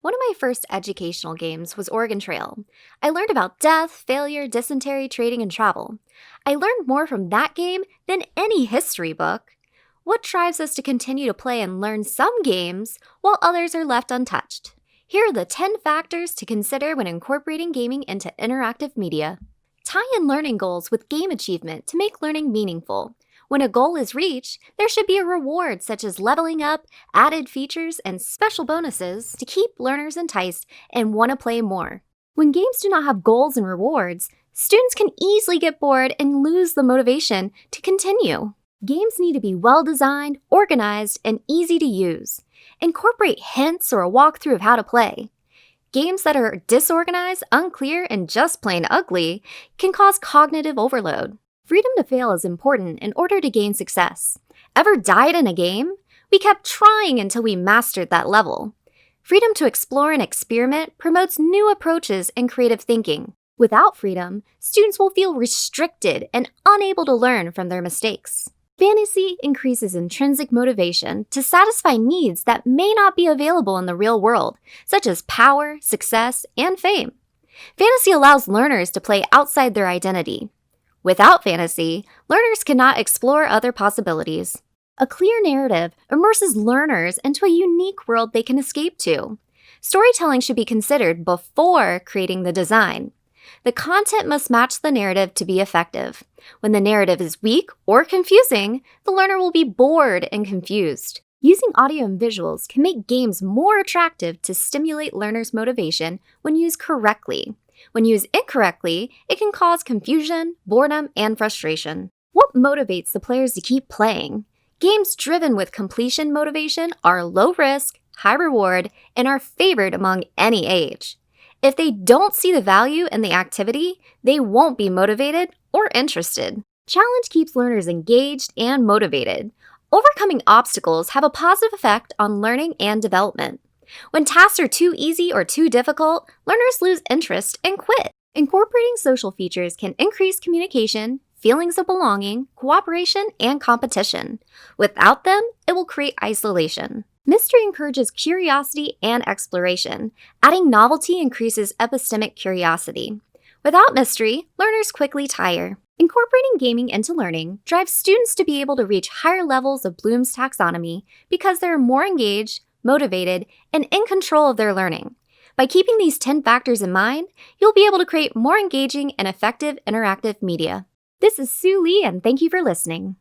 One of my first educational games was Oregon Trail. I learned about death, failure, dysentery, trading, and travel. I learned more from that game than any history book. What drives us to continue to play and learn some games while others are left untouched? Here are the 10 factors to consider when incorporating gaming into interactive media. Tie in learning goals with game achievement to make learning meaningful. When a goal is reached, there should be a reward such as leveling up, added features, and special bonuses to keep learners enticed and want to play more. When games do not have goals and rewards, students can easily get bored and lose the motivation to continue. Games need to be well designed, organized, and easy to use. Incorporate hints or a walkthrough of how to play. Games that are disorganized, unclear, and just plain ugly can cause cognitive overload. Freedom to fail is important in order to gain success. Ever died in a game? We kept trying until we mastered that level. Freedom to explore and experiment promotes new approaches and creative thinking. Without freedom, students will feel restricted and unable to learn from their mistakes. Fantasy increases intrinsic motivation to satisfy needs that may not be available in the real world, such as power, success, and fame. Fantasy allows learners to play outside their identity. Without fantasy, learners cannot explore other possibilities. A clear narrative immerses learners into a unique world they can escape to. Storytelling should be considered before creating the design. The content must match the narrative to be effective. When the narrative is weak or confusing, the learner will be bored and confused. Using audio and visuals can make games more attractive to stimulate learners' motivation when used correctly. When used incorrectly, it can cause confusion, boredom, and frustration. What motivates the players to keep playing? Games driven with completion motivation are low risk, high reward, and are favored among any age. If they don't see the value in the activity, they won't be motivated or interested. Challenge keeps learners engaged and motivated. Overcoming obstacles have a positive effect on learning and development. When tasks are too easy or too difficult, learners lose interest and quit. Incorporating social features can increase communication, feelings of belonging, cooperation, and competition. Without them, it will create isolation. Mystery encourages curiosity and exploration. Adding novelty increases epistemic curiosity. Without mystery, learners quickly tire. Incorporating gaming into learning drives students to be able to reach higher levels of Bloom's taxonomy because they're more engaged, motivated, and in control of their learning. By keeping these 10 factors in mind, you'll be able to create more engaging and effective interactive media. This is Sue Lee, and thank you for listening.